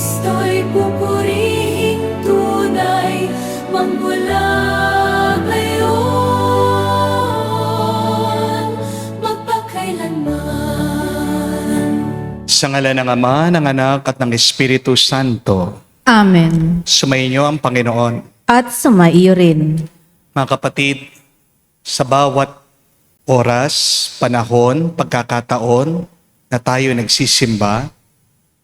Kristo'y pupurihin tunay magmula ngayon, magpakailanman. Sa ngalan ng Ama, ng Anak, at ng Espiritu Santo. Amen. Sumainyo ang Panginoon. At sumaiyo rin. Mga kapatid, sa bawat oras, panahon, pagkakataon na tayo nagsisimba,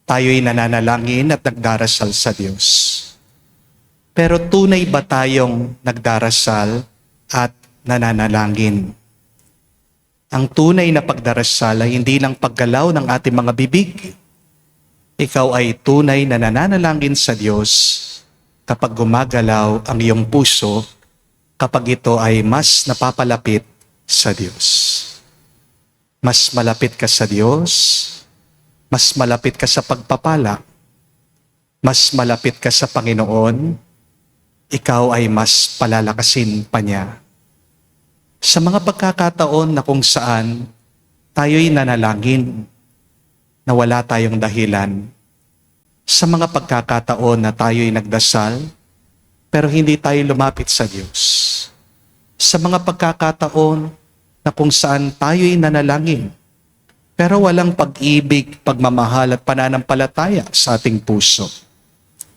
tayo'y nananalangin at nagdarasal sa Diyos. Pero tunay ba tayong nagdarasal at nananalangin? Ang tunay na pagdarasal ay hindi lang paggalaw ng ating mga bibig. Ikaw ay tunay na nananalangin sa Diyos kapag gumagalaw ang iyong puso, kapag ito ay mas napapalapit sa Diyos. Mas malapit ka sa Diyos, mas malapit ka sa pagpapala, mas malapit ka sa Panginoon, ikaw ay mas palalakasin pa niya. Sa mga pagkakataon na kung saan tayo'y nanalangin na wala tayong dahilan, sa mga pagkakataon na tayo'y nagdasal pero hindi tayo lumapit sa Diyos, sa mga pagkakataon na kung saan tayo'y nanalangin pero walang pag-ibig, pagmamahal at pananampalataya sa ating puso.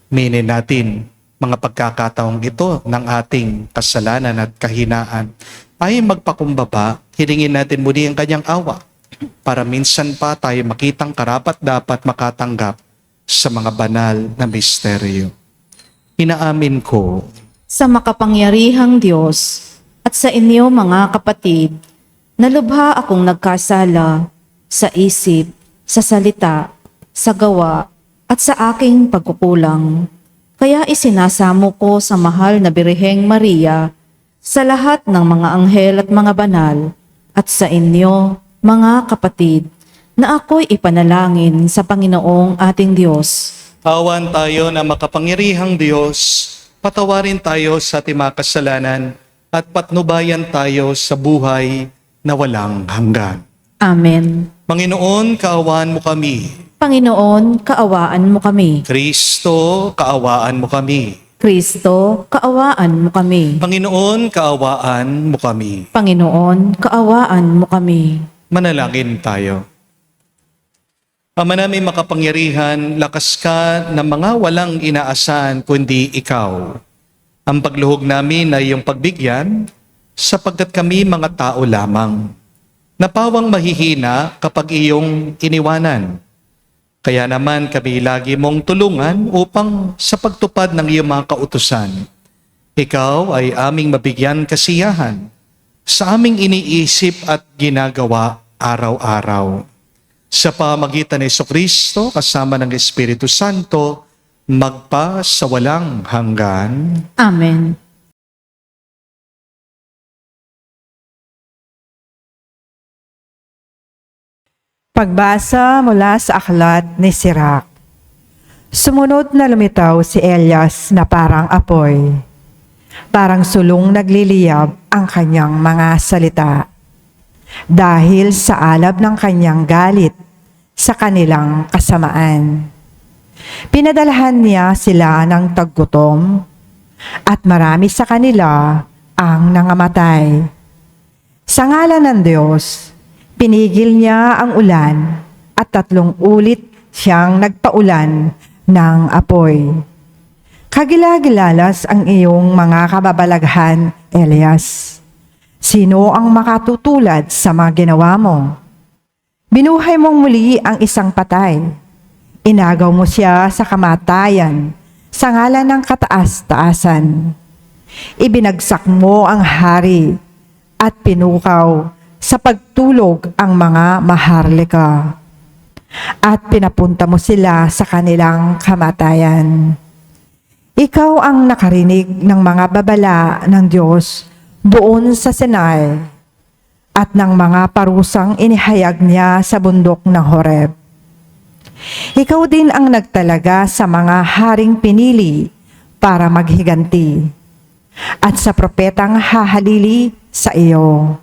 Minin natin, mga pagkakataong ito ng ating kasalanan at kahinaan ay magpakumbaba, hilingin natin muli ang kanyang awa para minsan pa tayo makitang karapat-dapat makatanggap sa mga banal na misteryo. Inaamin ko Sa makapangyarihang Diyos at sa inyo mga kapatid, nalubha akong nagkasala sa isip, sa salita, sa gawa, at sa aking pagkukulang. Kaya isinasamo ko sa mahal na Birheng Maria, sa lahat ng mga anghel at mga banal, at sa inyo, mga kapatid, na ako'y ipanalangin sa Panginoong ating Diyos. awan tayo na makapangyarihang Diyos, patawarin tayo sa ating mga kasalanan at patnubayan tayo sa buhay na walang hanggan. Amen. Panginoon, kaawaan mo kami. Panginoon, kaawaan mo kami. Kristo, kaawaan mo kami. Kristo, kaawaan mo kami. Panginoon, kaawaan mo kami. Panginoon, kaawaan mo kami. Manalangin tayo. Ama namin makapangyarihan, lakas ka ng mga walang inaasahan kundi ikaw. Ang pagluhog namin ay iyong pagbigyan sapagkat kami mga tao lamang. Napawang mahihina kapag iyong iniwanan. Kaya naman kami lagi mong tulungan upang sa pagtupad ng iyong mga kautusan, ikaw ay aming mabigyan kasiyahan sa aming iniisip at ginagawa araw-araw. Sa pamagitan ni Jesucristo kasama ng Espiritu Santo, magpa sa walang hanggan. Amen. Pagbasa mula sa aklat ni Sirach. Sumunod na lumitaw si Elias na parang apoy. Parang sulong nagliliyab ang kanyang mga salita. Dahil sa alab ng kanyang galit sa kanilang kasamaan. Pinadalhan niya sila ng taggutom at marami sa kanila ang nangamatay. Sa ngalan ng Diyos, pinigil niya ang ulan at 3 ulit siyang nagpaulan ng apoy. Kagilagilalas ang iyong mga kababalaghan, Elias. Sino ang makatutulad sa mga ginawa mo? Binuhay mong muli ang isang patay. Inagaw mo siya sa kamatayan sa ngalan ng kataas-taasan. Ibinagsak mo ang hari at pinukaw sa pagtulog ang mga maharlika. At pinapunta mo sila sa kanilang kamatayan. Ikaw ang nakarinig ng mga babala ng Diyos doon sa Sinai at ng mga parusang inihayag niya sa bundok ng Horeb. Ikaw din ang nagtalaga sa mga haring pinili para maghiganti at sa propetang hahalili sa iyo.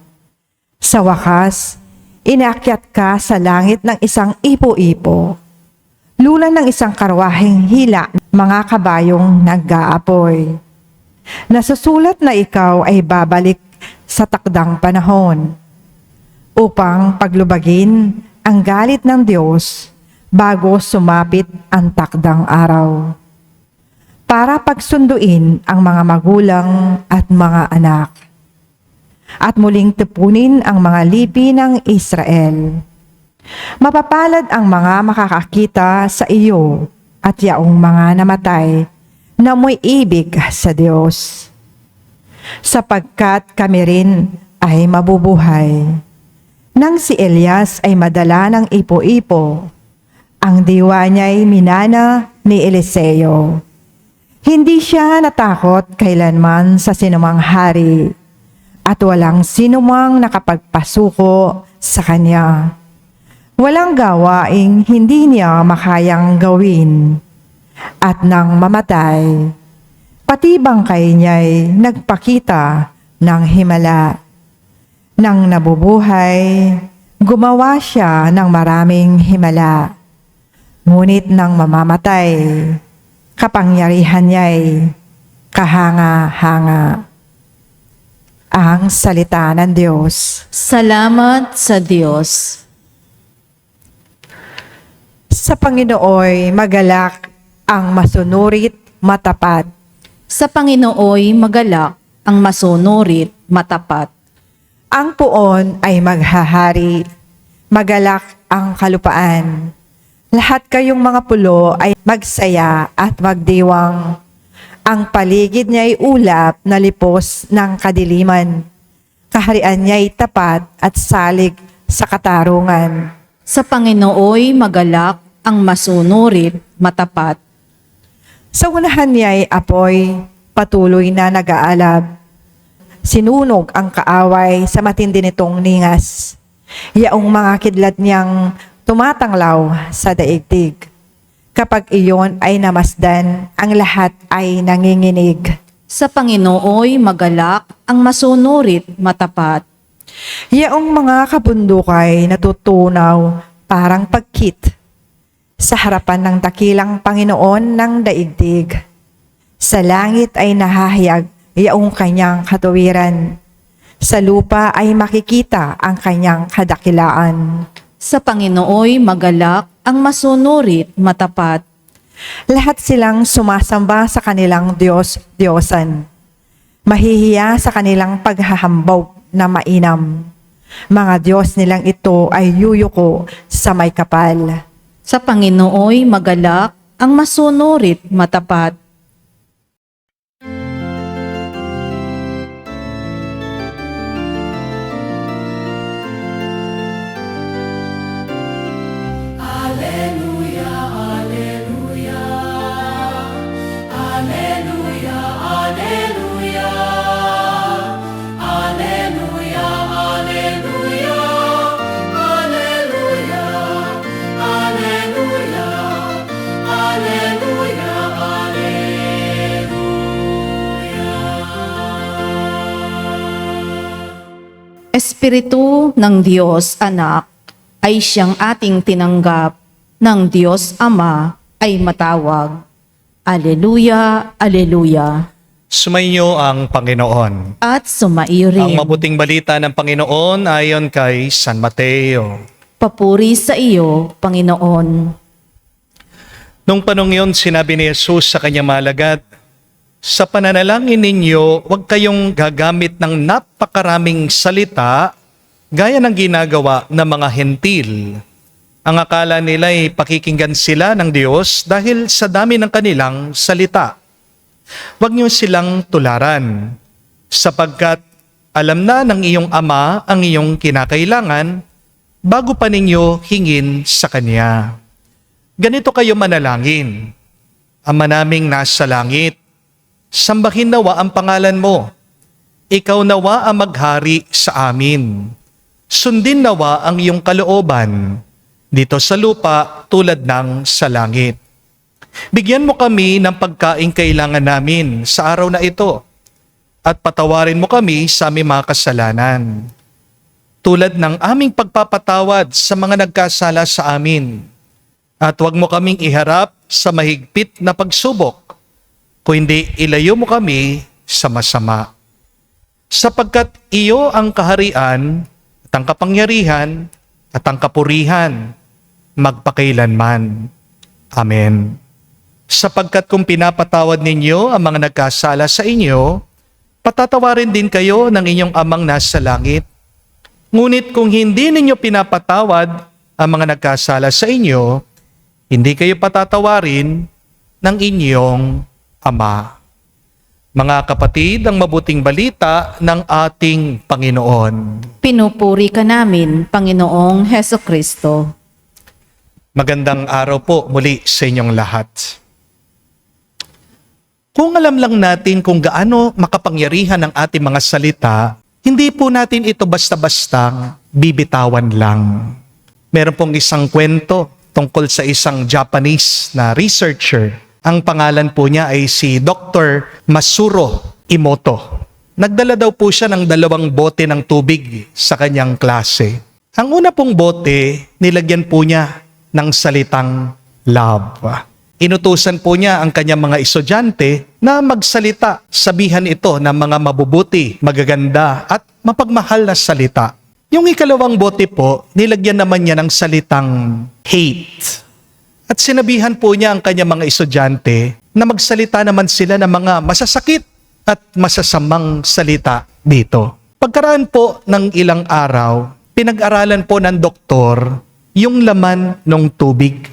Sa wakas, inakyat ka sa langit ng isang ipo-ipo. Lula ng isang karwaheng hila, mga kabayong nag-aapoy. Nasusulat na ikaw ay babalik sa takdang panahon upang paglubagin ang galit ng Diyos bago sumapit ang takdang araw. Para pagsunduin ang mga magulang at mga anak at muling tipunin ang mga lipi ng Israel. Mapapalad ang mga makakakita sa iyo at yaong mga namatay na may ibig sa Diyos. Sapagkat kami rin ay mabubuhay. Nang si Elias ay madala ng ipo-ipo, ang diwa niya'y minana ni Eliseo. Hindi siya natakot kailanman sa sinumang hari at walang sinumang nakapagpasuko sa kanya. Walang gawaing hindi niya makayang gawin. At nang mamatay, pati bangkay niya'y nagpakita ng himala. Nang nabubuhay, gumawa siya ng maraming himala. Ngunit nang mamamatay, kapangyarihan niya'y kahanga-hanga. Ang salita ng Diyos. Salamat sa Diyos. Sa Panginooy magalak ang masunurit matapat. Sa Panginooy magalak ang masunurit matapat. Ang puon ay maghahari, magalak ang kalupaan. Lahat kayong mga pulo ay magsaya at magdiwang. Ang paligid niya'y ulap na lipos ng kadiliman. Kaharian niya'y tapat at salig sa katarungan. Sa Panginooy magalak ang masunurit matapat. Sa unahan niya'y apoy, patuloy na nag-aalab. Sinunog ang kaaway sa matindi nitong ningas. Yaong mga kidlat niyang tumatanglaw sa daigdig. Kapag iyon ay namasdan, ang lahat ay nanginginig. Sa Panginooy magalak ang masunurit matapat. Yaong mga kabundukay natutunaw parang pagkit sa harapan ng dakilang Panginoon ng daigdig. Sa langit ay nahahayag yaong kanyang katuwiran. Sa lupa ay makikita ang kanyang kadakilaan. Sa Panginooy magalak ang masunurit matapat. Lahat silang sumasamba sa kanilang Diyos-Diyosan. Mahihiya sa kanilang paghahambog na mainam. Mga Diyos nilang ito ay yuyuko sa may kapal. Sa Panginooy magalak ang masunurit matapat. Alleluia, alleluia. Alleluia, alleluia. Alleluia, alleluia. Alleluia, alleluia. Alleluia, alleluia. Espiritu ng Diyos Anak ay siyang ating tinanggap, ng Diyos Ama ay matawag. Aleluya, aleluya. Sumainyo ang Panginoon. At sumaiyo rin. Ang mabuting balita ng Panginoon ayon kay San Mateo. Papuri sa iyo, Panginoon. Nung panong yun, sinabi ni Jesus sa kanyang malagad, sa pananalangin ninyo, huwag kayong gagamit ng napakaraming salita gaya ng ginagawa ng mga hentil. Ang akala nila ay pakikinggan sila ng Diyos dahil sa dami ng kanilang salita. Huwag niyo silang tularan, sapagkat alam na ng iyong Ama ang iyong kinakailangan bago pa ninyo hingin sa Kanya. Ganito kayo manalangin. Ama naming nasa langit, sambahin nawa ang pangalan mo. Ikaw nawa ang maghari sa amin. Sundin nawa ang iyong kalooban dito sa lupa tulad ng sa langit. Bigyan mo kami ng pagkaing kailangan namin sa araw na ito at patawarin mo kami sa aming mga kasalanan tulad ng aming pagpapatawad sa mga nagkasala sa amin. At huwag mo kaming iharap sa mahigpit na pagsubok, kundi ilayo mo kami sa masama. Sapagkat iyo ang kaharian, at ang kapangyarihan, at ang kapurihan, magpakailanman. Amen. Sapagkat kung pinapatawad ninyo ang mga nagkasala sa inyo, patatawarin din kayo ng inyong amang nasa langit. Ngunit kung hindi ninyo pinapatawad ang mga nagkasala sa inyo, hindi kayo patatawarin ng inyong Ama. Mga kapatid, ang mabuting balita ng ating Panginoon. Pinupuri ka namin, Panginoong Hesukristo. Magandang araw po muli sa inyong lahat. Kung alam lang natin kung gaano makapangyarihan ang ating mga salita, hindi po natin ito basta-bastang bibitawan lang. Meron pong isang kwento tungkol sa isang Japanese na researcher. Ang pangalan po niya ay si Dr. Masuro Emoto. Nagdala daw po siya ng 2 bote ng tubig sa kanyang klase. Ang una pong bote, nilagyan po niya ng salitang love. Inutusan po niya ang kanyang mga estudyante na magsalita, sabihan ito ng mga mabubuti, magaganda at mapagmahal na salita. Yung ikalawang bote po, nilagyan naman niya ng salitang hate. At sinabihan po niya ang kanyang mga estudyante na magsalita naman sila ng mga masasakit at masasamang salita dito. Pagkaraan po ng ilang araw, pinag-aralan po ng doktor yung laman ng tubig.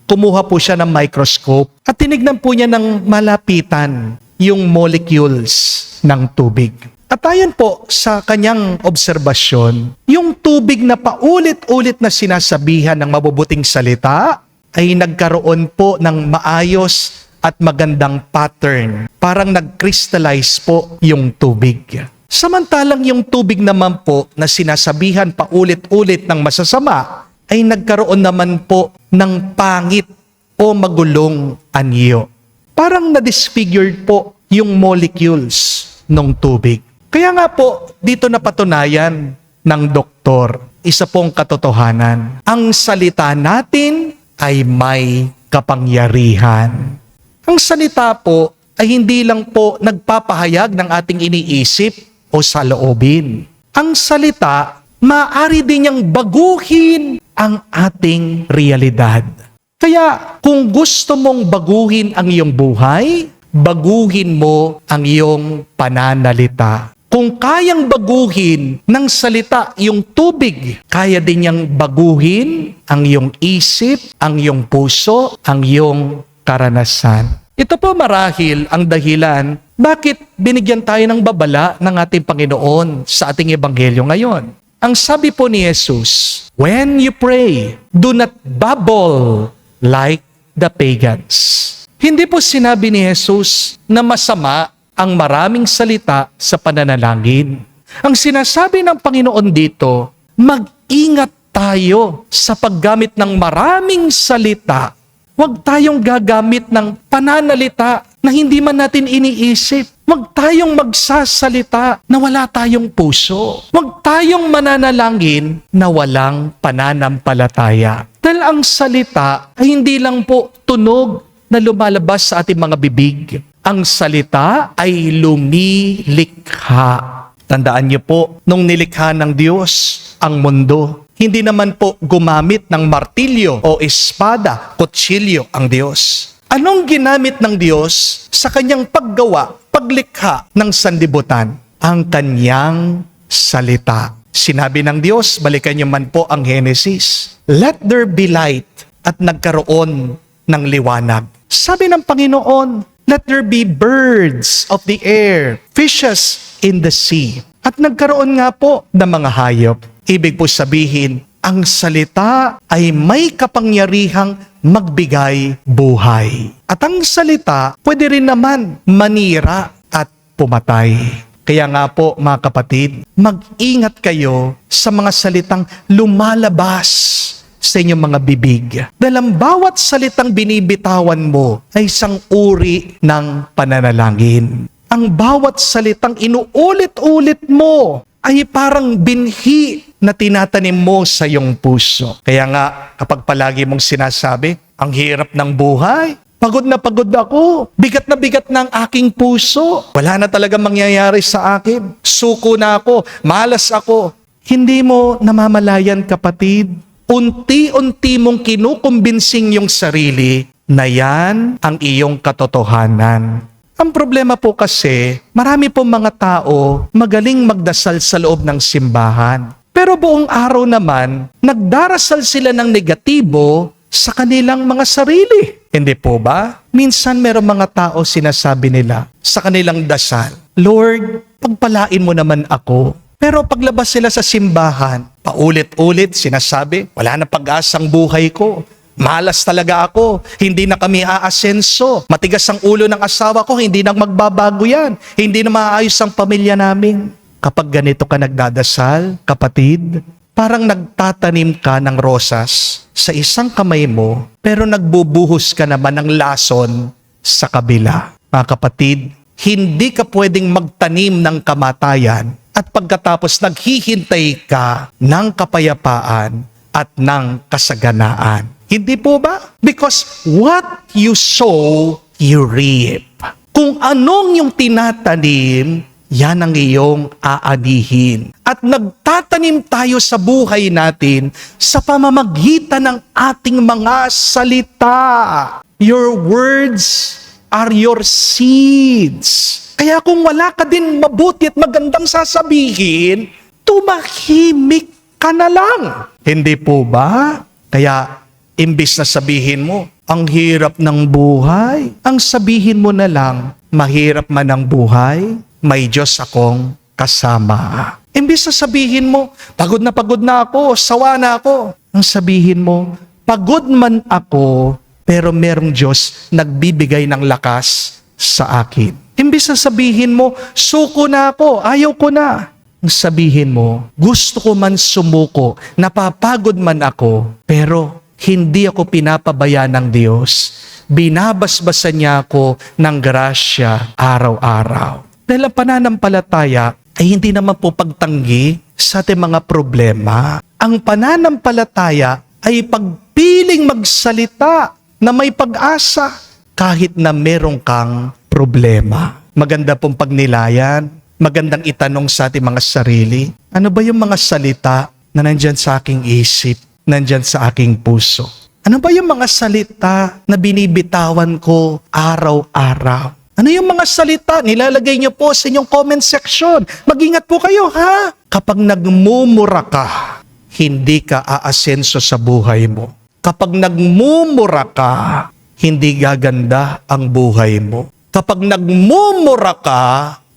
Kumuha po siya ng microscope at tinignan po niya ng malapitan yung molecules ng tubig. At ayon po sa kanyang obserbasyon, yung tubig na paulit-ulit na sinasabihan ng mabubuting salita ay nagkaroon po ng maayos at magandang pattern. Parang nag-crystallize po yung tubig. Samantalang yung tubig naman po na sinasabihan paulit-ulit ng masasama ay nagkaroon naman po ng pangit o magulong anyo. Parang na-disfigured po yung molecules ng tubig. Kaya nga po, dito napatunayan ng doktor, isa pong katotohanan. Ang salita natin ay may kapangyarihan. Ang salita po ay hindi lang po nagpapahayag ng ating iniisip o saloobin. Ang salita, maaari din niyang baguhin ang ating realidad. Kaya kung gusto mong baguhin ang iyong buhay, baguhin mo ang iyong pananalita. Kung kayang baguhin ng salita yung tubig, kaya din niyang baguhin ang iyong isip, ang iyong puso, ang iyong karanasan. Ito po marahil ang dahilan bakit binigyan tayo ng babala ng ating Panginoon sa ating ebanghelyo ngayon. Ang sabi po ni Jesus, when you pray, do not babble like the pagans. Hindi po sinabi ni Jesus na masama ang maraming salita sa pananalangin. Ang sinasabi ng Panginoon dito, mag-ingat tayo sa paggamit ng maraming salita. Huwag tayong gagamit ng pananalita na hindi man natin iniisip. Huwag tayong magsasalita na wala tayong puso. Huwag tayong mananalangin na walang pananampalataya. Dahil ang salita ay hindi lang po tunog na lumalabas sa ating mga bibig. Ang salita ay lumilikha. Tandaan niyo po, nung nilikha ng Diyos ang mundo, hindi naman po gumamit ng martilyo o espada, kutsilyo ang Diyos. Anong ginamit ng Diyos sa kanyang paggawa, paglikha ng sanlibutan? Ang kanyang salita. Sinabi ng Diyos, balikan niyo man po ang Genesis, let there be light, at nagkaroon ng liwanag. Sabi ng Panginoon, let there be birds of the air, fishes in the sea. At nagkaroon nga po ng mga hayop. Ibig po sabihin, ang salita ay may kapangyarihang magbigay buhay. At ang salita, pwede rin naman manira at pumatay. Kaya nga po mga kapatid, mag-ingat kayo sa mga salitang lumalabas sa inyong mga bibig. Dahil ang bawat salitang binibitawan mo ay isang uri ng pananalangin. Ang bawat salitang inuulit-ulit mo ay parang binhi na tinatanim mo sa iyong puso. Kaya nga, kapag palagi mong sinasabi, ang hirap ng buhay, pagod na pagod ako, bigat na bigat ng aking puso, wala na talaga mangyayari sa akin, suko na ako, malas ako. Hindi mo namamalayan, kapatid, unti-unti mong kinukumbinsing yung sarili na yan ang iyong katotohanan. Ang problema po kasi, marami pong mga tao magaling magdasal sa loob ng simbahan. Pero buong araw naman, nagdarasal sila ng negatibo sa kanilang mga sarili. Hindi po ba? Minsan merong mga tao sinasabi nila sa kanilang dasal, Lord, pagpalain mo naman ako. Pero paglabas sila sa simbahan, paulit-ulit sinasabi, wala na pag-asang buhay ko. Malas talaga ako, hindi na kami aasenso. Matigas ang ulo ng asawa ko, hindi na magbabago yan. Hindi na maayos ang pamilya namin. Kapag ganito ka nagdadasal, kapatid, parang nagtatanim ka ng rosas sa isang kamay mo, pero nagbubuhos ka naman ng lason sa kabila. Mga kapatid, hindi ka pwedeng magtanim ng kamatayan at pagkatapos naghihintay ka ng kapayapaan at ng kasaganaan. Hindi po ba? Because what you sow, you reap. Kung anong yung tinatanim, yan ang iyong aanihin. At nagtatanim tayo sa buhay natin sa pamamagitan ng ating mga salita. Your words are your seeds. Kaya kung wala ka din mabuti at magandang sasabihin, tumahimik ka na lang. Hindi po ba? Kaya imbis na sabihin mo, ang hirap ng buhay, ang sabihin mo na lang, mahirap man ang buhay, may Diyos akong kasama. Imbis na sabihin mo, pagod na ako, sawa na ako. Ang sabihin mo, pagod man ako, pero merong Diyos nagbibigay ng lakas sa akin. Imbis na sabihin mo, suko na ako, ayaw ko na. Ang sabihin mo, gusto ko man sumuko, napapagod man ako, pero hindi ako pinapabayaan ng Diyos. Binabasbasan niya ako ng grasya araw-araw. Dahil ang pananampalataya ay hindi naman po pagtanggi sa ating mga problema. Ang pananampalataya ay pagpiling magsalita na may pag-asa kahit na merong kang problema. Maganda pong pagnilayan, magandang itanong sa ating mga sarili, ano ba yung mga salita na nandyan sa aking isip, nandyan sa aking puso? Ano ba yung mga salita na binibitawan ko araw-araw? Ano yung mga salita? Nilalagay niyo po sa inyong comment section. Mag-ingat po kayo, ha? Kapag nagmumura ka, hindi ka aasenso sa buhay mo. Kapag nagmumura ka, hindi gaganda ang buhay mo. Kapag nagmumura ka,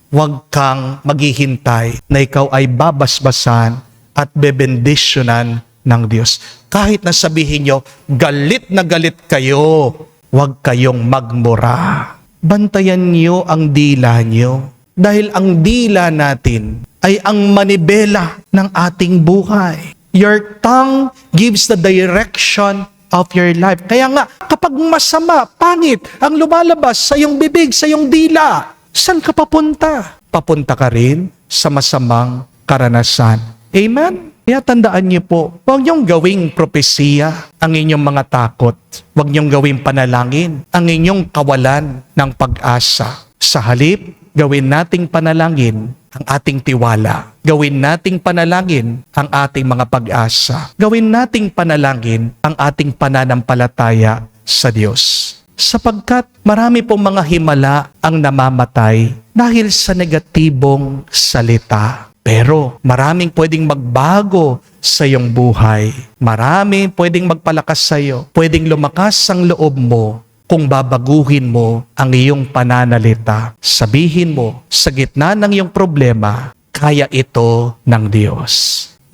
huwag kang maghihintay na ikaw ay babasbasan at bebendisyonan ng Diyos. Kahit na sabihin nyo, galit na galit kayo, huwag kayong magmura. Bantayan nyo ang dila nyo. Dahil ang dila natin ay ang manibela ng ating buhay. Your tongue gives the direction of your life. Kaya nga, kapag masama, pangit, ang lumalabas sa iyong bibig, sa iyong dila, saan ka papunta? Papunta ka rin sa masamang karanasan. Amen? Kaya tandaan niyo po, huwag niyong gawing propesiya ang inyong mga takot. Huwag niyong gawing panalangin ang inyong kawalan ng pag-asa. Sa halip, gawin nating panalangin ang ating tiwala. Gawin nating panalangin ang ating mga pag-asa. Gawin nating panalangin ang ating pananampalataya sa Diyos. Sapagkat marami pong mga himala ang namamatay dahil sa negatibong salita. Pero maraming pwedeng magbago sa iyong buhay. Maraming pwedeng magpalakas sa iyo. Pwedeng lumakas ang loob mo kung babaguhin mo ang iyong pananalita. Sabihin mo, sa gitna ng iyong problema, kaya ito ng Diyos.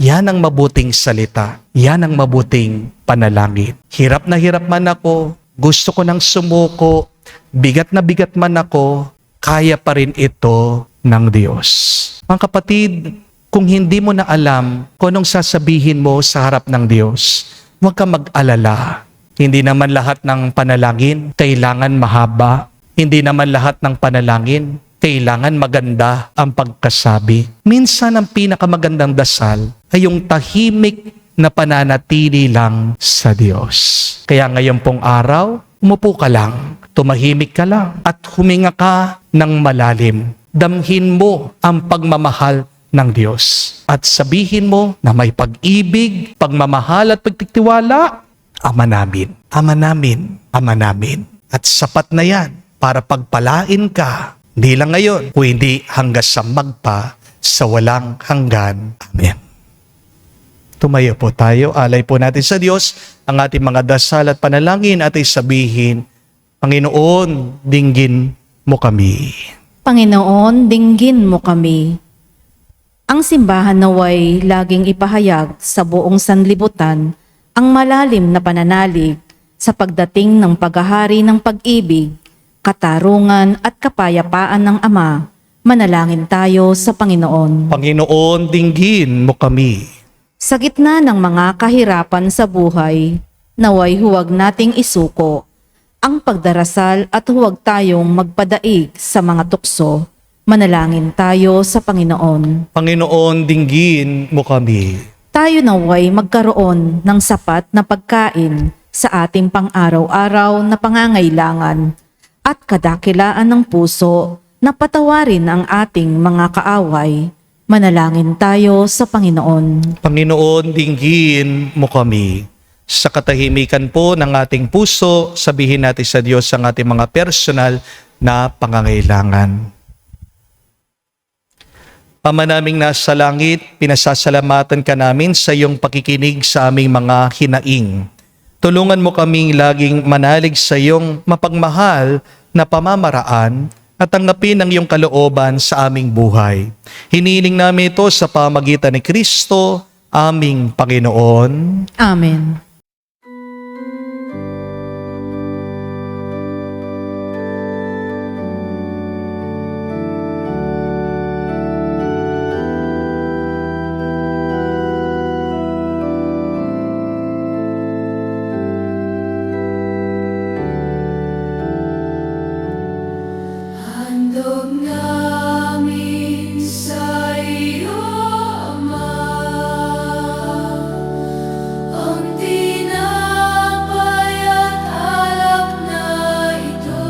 Yan ang mabuting salita. Yan ang mabuting panalangin. Hirap na hirap man ako, gusto ko nang sumuko, bigat na bigat man ako, kaya pa rin ito ng Diyos. Mga kapatid, kung hindi mo na alam kung anong sasabihin mo sa harap ng Diyos, huwag kang mag-alala. Hindi naman lahat ng panalangin kailangan mahaba. Hindi naman lahat ng panalangin kailangan maganda ang pagkasabi. Minsan ang pinakamagandang dasal ay yung tahimik na pananatili lang sa Diyos. Kaya ngayon pong araw, umupo ka lang, tumahimik ka lang, at huminga ka ng malalim. Damhin mo ang pagmamahal ng Diyos. At sabihin mo na may pag-ibig, pagmamahal at pagtitiwala, Ama namin, Ama namin, Ama namin. At sapat na yan para pagpalain ka, hindi lang ngayon, kundi hanggang sa magpa sa walang hanggan. Amen. Tumayo po tayo, alay po natin sa Diyos ang ating mga dasal at panalangin at sabihin, Panginoon, dinggin mo kami. Panginoon, dinggin mo kami. Ang simbahan naway laging ipahayag sa buong sanlibutan ang malalim na pananalig sa pagdating ng paghahari ng pag-ibig, katarungan at kapayapaan ng Ama. Manalangin tayo sa Panginoon. Panginoon, dinggin mo kami. Sa gitna ng mga kahirapan sa buhay, naway huwag nating isuko ang pagdarasal at huwag tayong magpadaig sa mga tukso. Manalangin tayo sa Panginoon. Panginoon, dinggin mo kami. Tayo naway magkaroon ng sapat na pagkain sa ating pang-araw-araw na pangangailangan at kadakilaan ng puso na patawarin ang ating mga kaaway. Manalangin tayo sa Panginoon. Panginoon, dinggin mo kami. Sa katahimikan po ng ating puso, sabihin natin sa Diyos ang ating mga personal na pangangailangan. Ama naming nasa langit, pinasasalamatan ka namin sa iyong pakikinig sa aming mga hinaing. Tulungan mo kaming laging manalig sa iyong mapagmahal na pamamaraan at tanggapin ang iyong kalooban sa aming buhay. Hiniling namin ito sa pamagitan ni Kristo, aming Panginoon. Amen. Handog namin sa iyo, Ama, ang tinapay at alak na ito.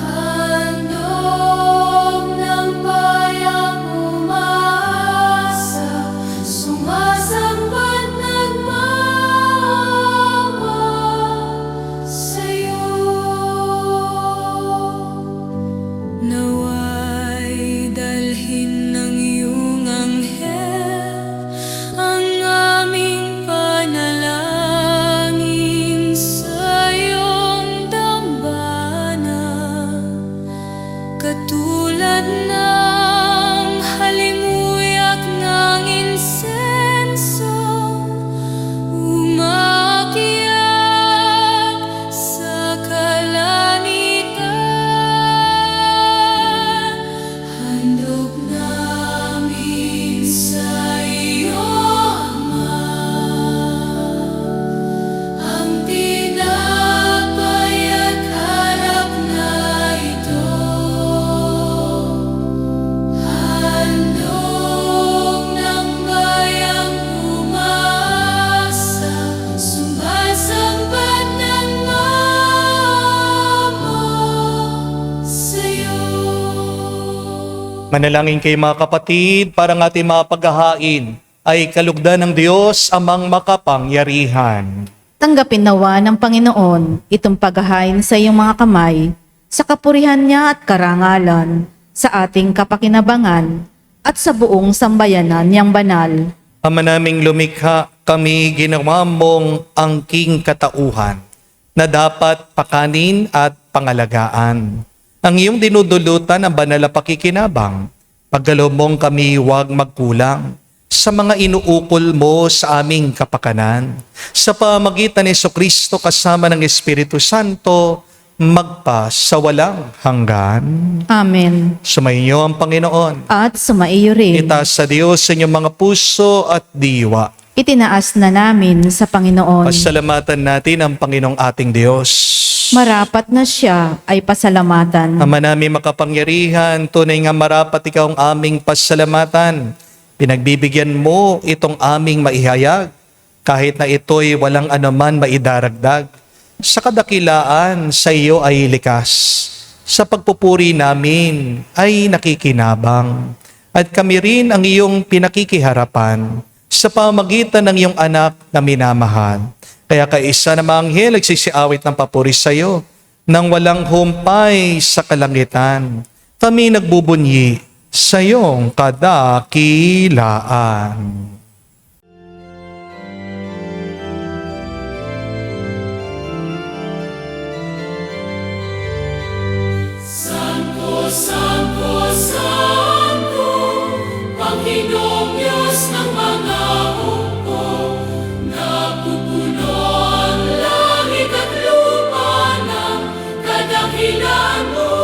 Handog ng bayang umaasa, sumasamba nagmamahal sa'yo. Naway dalhin ng iyong anghel ang aming panalangin sa iyong dambana, katulad ng halimuyak ng insenso, umakyat sa kalangitan. Handog namin sa iyo, Ama, ang tinapay at alak na ito. Handog ng bayang umaasa, sumasamba nagmamahal sa'yo. Manalangin kayo mga kapatid, para ng ating mga paghahain ay kalugdan ng Diyos amang makapangyarihan. Tanggapin nawa ng Panginoon itong paghahain sa iyong mga kamay, sa kapurihan niya at karangalan, sa ating kapakinabangan, at sa buong sambayanan niyang banal. Ama naming lumikha, kami ginawa mong angking katauhan na dapat pakanin at pangalagaan. Ang iyong dinudulutan ang banal na pakikinabang. Pagkaloob mong kami huwag magkulang sa mga inuukol mo sa aming kapakanan. Sa pamagitan ni Jesucristo kasama ng Espiritu Santo, magpa sa walang hanggan. Amen. Sumainyo ang Panginoon. At sumaiyo rin. Itaas sa Diyos sa inyong mga puso at diwa. itinaas na namin sa Panginoon. Pasalamatan natin ang Panginoong ating Diyos. Marapat na siya ay pasalamatan. Ama namin makapangyarihan, tunay nga marapat ikaw ang aming pasalamatan. Pinagbibigyan mo itong aming maihayag, kahit na ito'y walang anuman maidaragdag. Sa kadakilaan sa iyo ay likas. Sa pagpupuri namin ay nakikinabang. At kami rin ang iyong pinakikiharapan sa pamagitan ng iyong anak na minamahal. Kaya kaisa na mga anghel nagsisiawit ng papuri sa iyo nang walang humpay sa kalangitan. Kami nagbubunyi sa iyong kadakilaan. Santo, Santo, Santo, Panginoong Diyos ng mga hukbo, napupuno ang langit at lupa ng kadakilaan mo.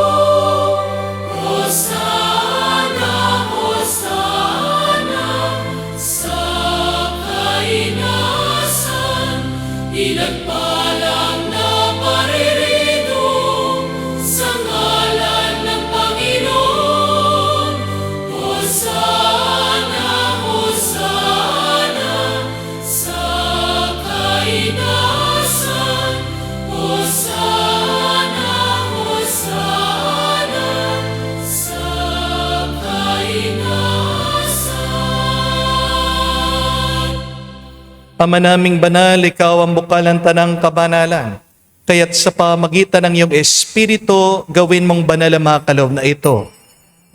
Hosana, Hosana, sa kainasan, pinagpalang na paririto sa ngalan ng Panginoon. Hosana, Hosana, sa kainasan. Hosana, Hosana, sa kainasan. Ama naming banal, ikaw ang bukal ng tanang kabanalan. Kaya't sa pamagitan ng iyong Espiritu, gawin mong banal ang mga kaloob na ito,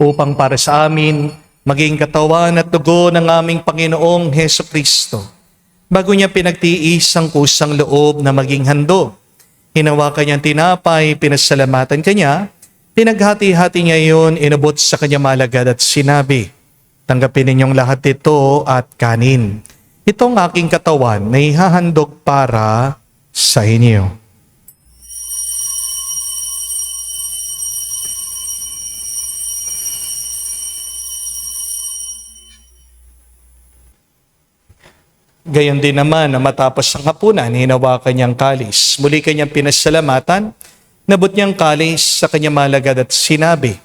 upang para sa amin, maging katawan at dugo ng aming Panginoong Heso Kristo. Bago niya pinagtiis ang kusang loob na maging handog, hinawakan niyang tinapay, pinasalamatan kanya, pinaghati-hati niya iyon, inubot sa kanya malagad at sinabi, tanggapin ninyong lahat ito at kanin. Itong aking katawan na ihahandog para sa inyo. Gayon din naman na matapos ang hapunan, hinawakan niyang kalis. Muli kanyang pinasalamatan, nabot niyang kalis sa kanyang malagad at sinabi,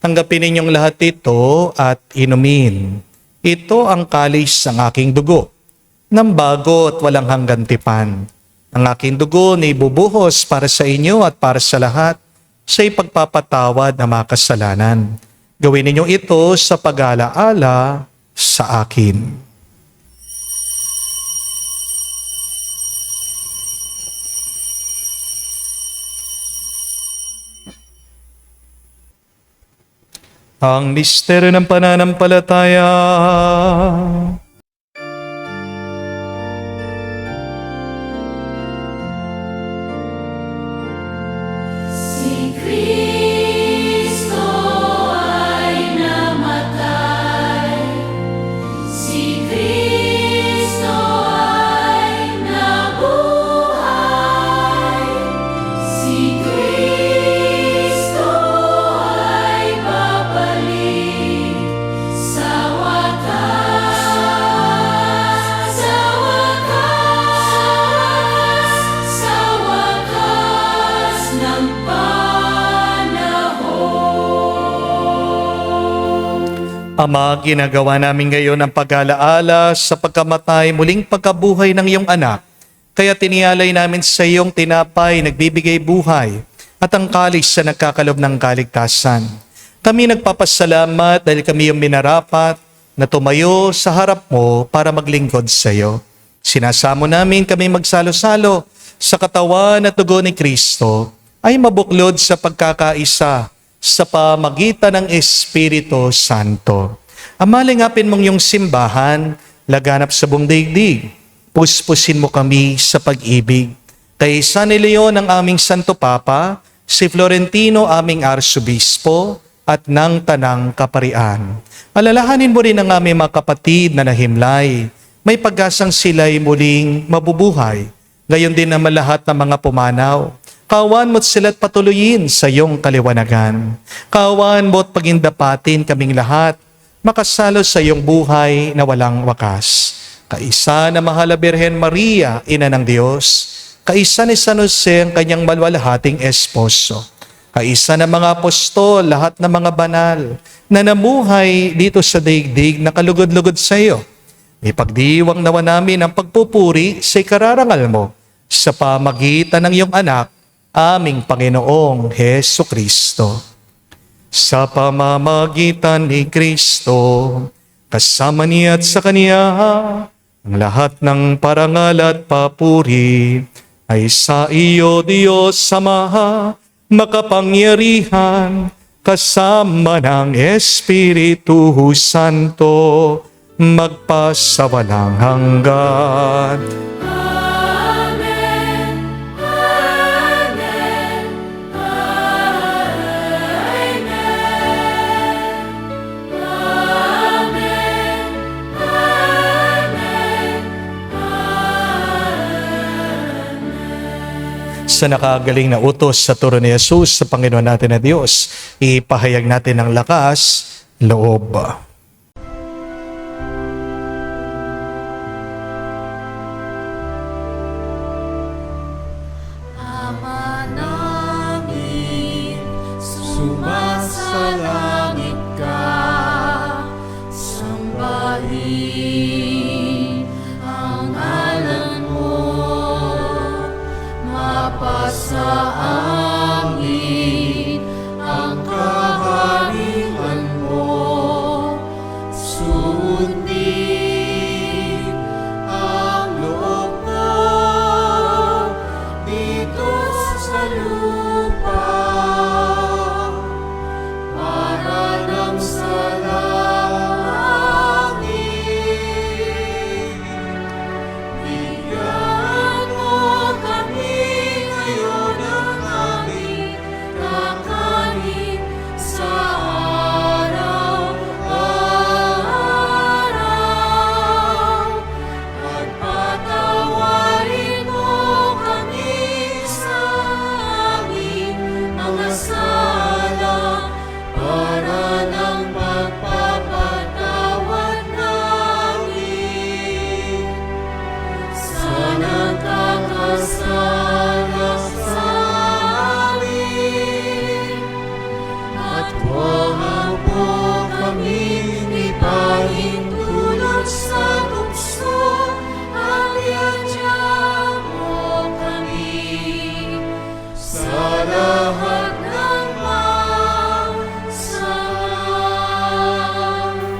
tanggapin ninyong lahat ito at inumin. Ito ang kalis ng aking dugo, ng bago at walang hanggan tipan. Ang aking dugo na ibubuhos para sa inyo at para sa lahat sa ipagpapatawad ng mga kasalanan. Gawin ninyo ito sa pag-alaala sa akin. Ang misteryo ng pananampalataya. Si Kristo ay namatay, si Kristo ay nabuhay, si Kristo ay babalik sa wakas, sa wakas, sa wakas ng panahon. Ama, ginagawa namin ngayon ang pag-alaala sa pagkamatay, muling pagkabuhay ng iyong anak. Kaya tinialay namin sa iyong tinapay, nagbibigay buhay, at ang kalis sa nagkakalob ng kaligtasan. Kami nagpapasalamat dahil kami yung minarapat na tumayo sa harap mo para maglingkod sa iyo. Sinasamo namin kami magsalo-salo sa katawan at dugo ni Kristo ay mabuklod sa pagkakaisa sa pamagitan ng Espiritu Santo. Amalingapin mong yung simbahan, laganap sa buong daigdig. Puspusin mo kami sa pag-ibig. Kay San Leon ang aming Santo Papa, si Florentino aming Arsobispo, at ng Tanang Kaparian. Alalahanin mo rin ang aming mga kapatid na nahimlay. May pag-asang sila'y muling mabubuhay. Gayon din naman lahat ng mga pumanaw. Kawan mo't sila't patuloyin sa iyong kaliwanagan. Kawan mo't pagindapatin kaming lahat, makasalo sa iyong buhay na walang wakas. kaisa na mahal na Birhen Maria, Ina ng Diyos, kaisa ni San Jose ang kanyang malwalhating esposo, kaisa ng mga apostol, lahat ng mga banal, na namuhay dito sa daigdig na kalugod-lugod sa iyo. Ipagdiwang nawa namin ang pagpupuri sa ikararangal mo sa pamagitan ng iyong anak, aming Panginoong Heso Kristo. Sa pamamagitan ni Kristo, kasama niya at sa Kanya, ang lahat ng parangal at papuri ay sa iyo, Diyos Ama, makapangyarihan, kasama ng Espiritu Santo, magpasawalang hanggan. Amen. Amen. Amen. Amen. Sa nakagaling na utos sa turo ni Jesus sa Panginoon natin na Diyos, ipahayag natin ang lakas, loob. Ama namin, sumasalangit ka, sambahin ang ngalan mo, mapasa amin ang kaharian mo, sundin ang loob mo dito sa lupa para nang sa langit. Bigyan mo kami ngayon ng aming kakanin sa araw-araw. At patawarin mo kami sa aming mga sala para ng pagpapatawad namin sa nagkakasala sa amin. At huwag mo kaming ipahintulot sa tukso, at iadya mo kami sa lahat ng masama.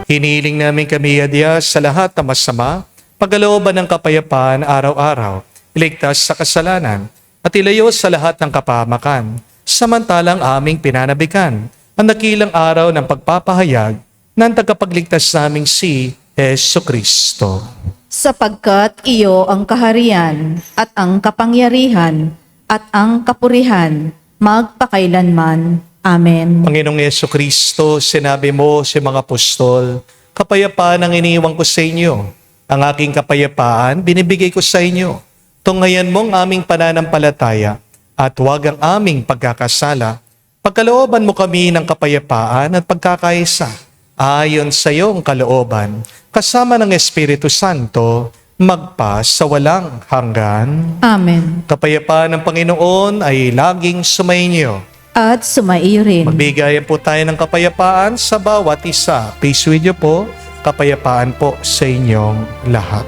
Hiniling namin kami, Adya, sa lahat ng masama, pagkalooban ng kapayapaan araw-araw, iligtas sa kasalanan, at ilayo sa lahat ng kapahamakan, samantalang aming pinanabikan ang dakilang araw ng pagpapahayag ng tagapagligtas naming si Heso Kristo. Sapagkat iyo ang kaharian at ang kapangyarihan at ang kapurihan magpakailanman. Amen. Panginoong Heso Kristo, sinabi mo sa mga apostol, kapayapaan ang iniwan ko sa inyo. Ang aking kapayapaan binibigay ko sa inyo. Tunghayan mo ang aming pananampalataya at huwag ang aming pagkakasala. Pagkalooban mo kami ng kapayapaan at pagkakaisa. Ayon sa iyong kalooban, kasama ng Espiritu Santo, magpa sa walang hanggan. Amen. Kapayapaan ng Panginoon ay laging sumainyo. At sumaiyo rin. Magbigayan po tayo ng kapayapaan sa bawat isa. Peace with you po. Kapayapaan po sa inyong lahat.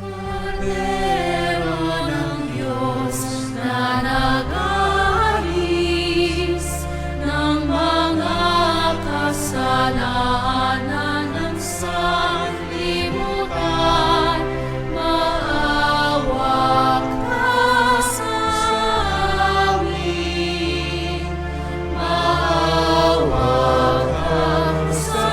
Kordero ng Diyos na nag-aalis ng mga kasalanan ng sanlibutan, maawa ka sa amin, maawa ka sa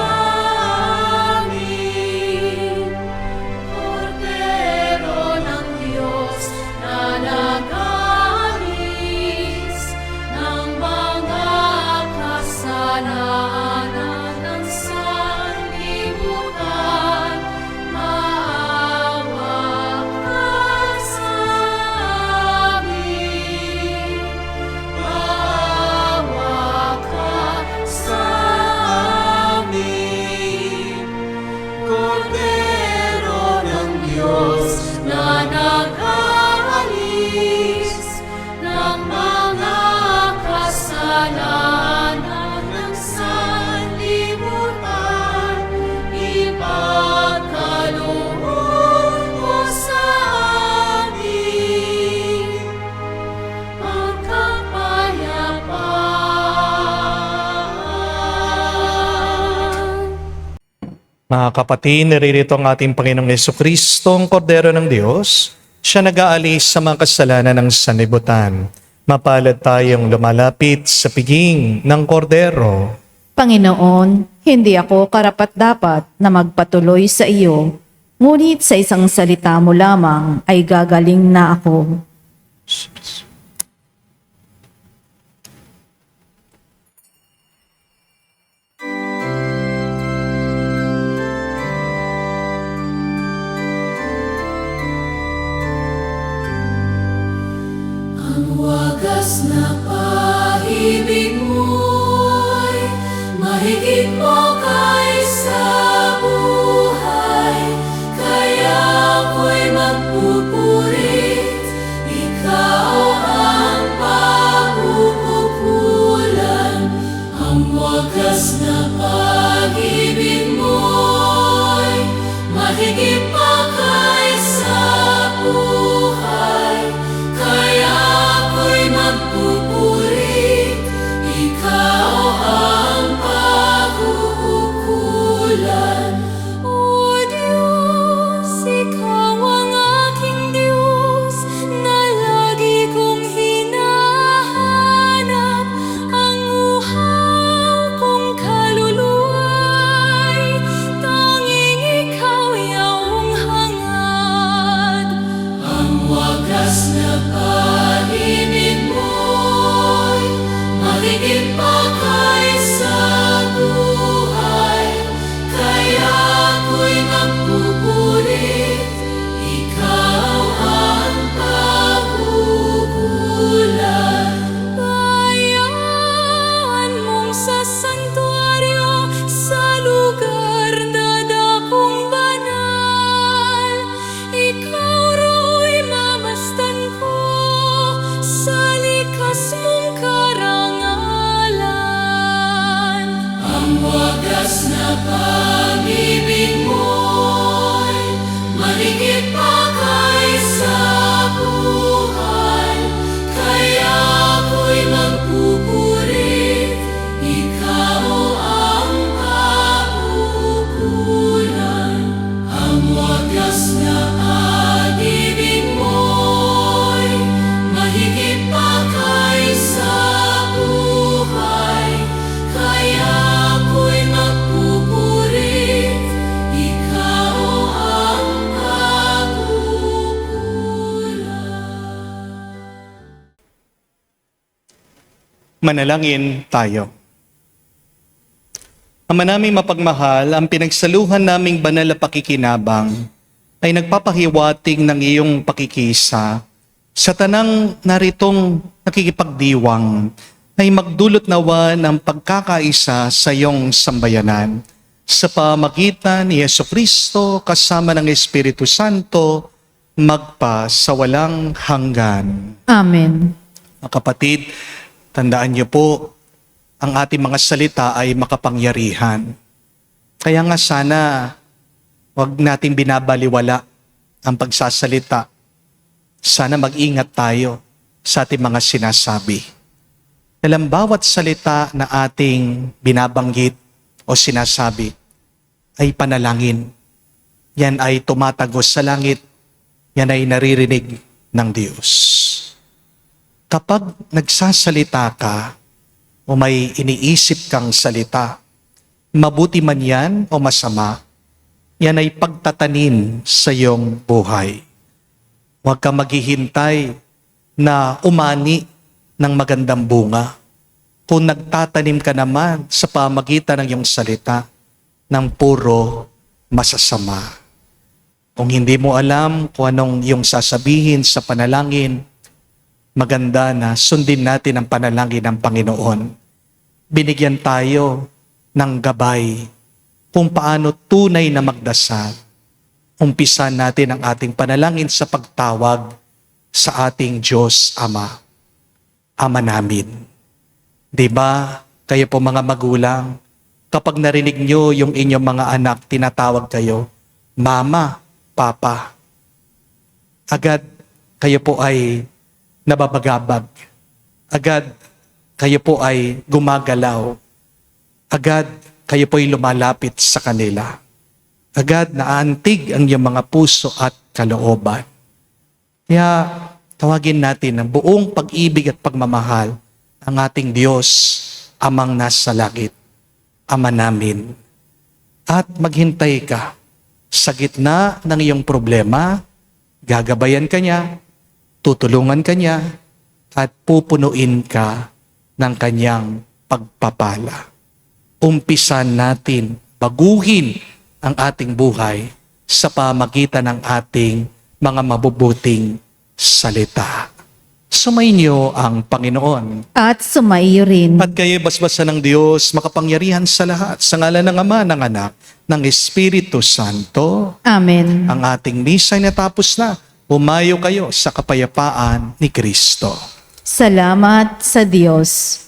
Mga kapatid, naririto ang ating Panginoong Jesucristo, ang Kordero ng Diyos. Siya nag-aalis sa mga kasalanan ng sanlibutan. Mapalad tayong lumalapit sa piging ng Kordero. Panginoon, hindi ako karapat-dapat na magpatuloy sa iyo, ngunit sa isang salita mo lamang ay gagaling na ako. Ang wagas na pag-ibig mo'y mahigit mo kaysa buhay. Kaya ako'y magpupurit, ikaw ang pagpupulan. Ang wagas na pag-ibig mo'y mahigit pa kaysa buhay. Kaya ako'y magpupurit, ikaw ang pagkukulan. O Diyos, ikaw ang aking Diyos, na lagi kong hinahanap. Ang uhaw kong kaluluwa'y tanging ikaw iyong hangad. Ang wagas na pag-ibig mo'y mahigit pa kaysa buhay. Kaya ako'y magpupurit, ikaw ang pagkukulan. Bayaan mong sa santuaryo, sa lugar na dakong banal. Ikaw ro'y mamasdan ko sa likas mong karangalan. Ang wagas na pag-ibig mo'y mahigit pa kaysa buhay. Kaya ako'y magpupurit, ikaw ang pagkukulan. Ang wagas na pag-ibig mo'y mahigit pa kaysa buhay. Kaya ako'y magpupurit, ikaw ang pagkukulan. Manalangin tayo. Ama naming mapagmahal, ang pinagsaluhan naming banal na pakikinabang ay nagpapahiwatig ng iyong pakikisa sa tanang naritong nakikipagdiwang ay magdulot nawa ng pagkakaisa sa iyong sambayanan sa pamagitan ni Jesucristo kasama ng Espiritu Santo magpa sa walang hanggan. Amen. Mga kapatid, tandaan niyo po, ang ating mga salita ay makapangyarihan. Kaya nga sana, wag nating binabaliwala ang pagsasalita. Sana mag-ingat tayo sa ating mga sinasabi. Dalam bawat salita na ating binabanggit o sinasabi ay panalangin. Yan ay tumatagos sa langit. Yan ay naririnig ng Diyos. Kapag nagsasalita ka o may iniisip kang salita, mabuti man yan o masama, yan ay pagtatanim sa iyong buhay. Huwag ka maghihintay na umani ng magandang bunga kung nagtatanim ka naman sa pamagitan ng iyong salita ng puro masasama. Kung hindi mo alam kung anong iyong sasabihin sa panalangin, maganda na sundin natin ang panalangin ng Panginoon. Binigyan tayo ng gabay kung paano tunay na magdasal. Umpisan natin ang ating panalangin sa pagtawag sa ating Diyos Ama. Ama namin. Diba, kayo po mga magulang, kapag narinig nyo yung inyong mga anak, tinatawag kayo, Mama, Papa. Agad kayo po ay nababagabag. Agad kayo po ay gumagalaw. Agad kayo po ay lumalapit sa kanila. agad naantig ang iyong mga puso at kalooban. Kaya tawagin natin ng buong pag-ibig at pagmamahal ang ating Diyos, Amang nasa langit, Ama namin. At maghintay ka sa gitna ng iyong problema, gagabayan ka niya, tutulungan ka niya, at pupunuin ka ng kanyang pagpapala. Umpisan natin baguhin ang ating buhay sa pamagitan ng ating mga mabubuting salita. Sumainyo ang Panginoon. At sumaiyo rin. At kayo basbasan ng Diyos, makapangyarihan sa lahat, sa ngalan ng Ama, ng Anak, ng Espiritu Santo. Amen. Ang ating misa ay natapos na. Humayo kayo sa kapayapaan ni Kristo. Salamat sa Diyos.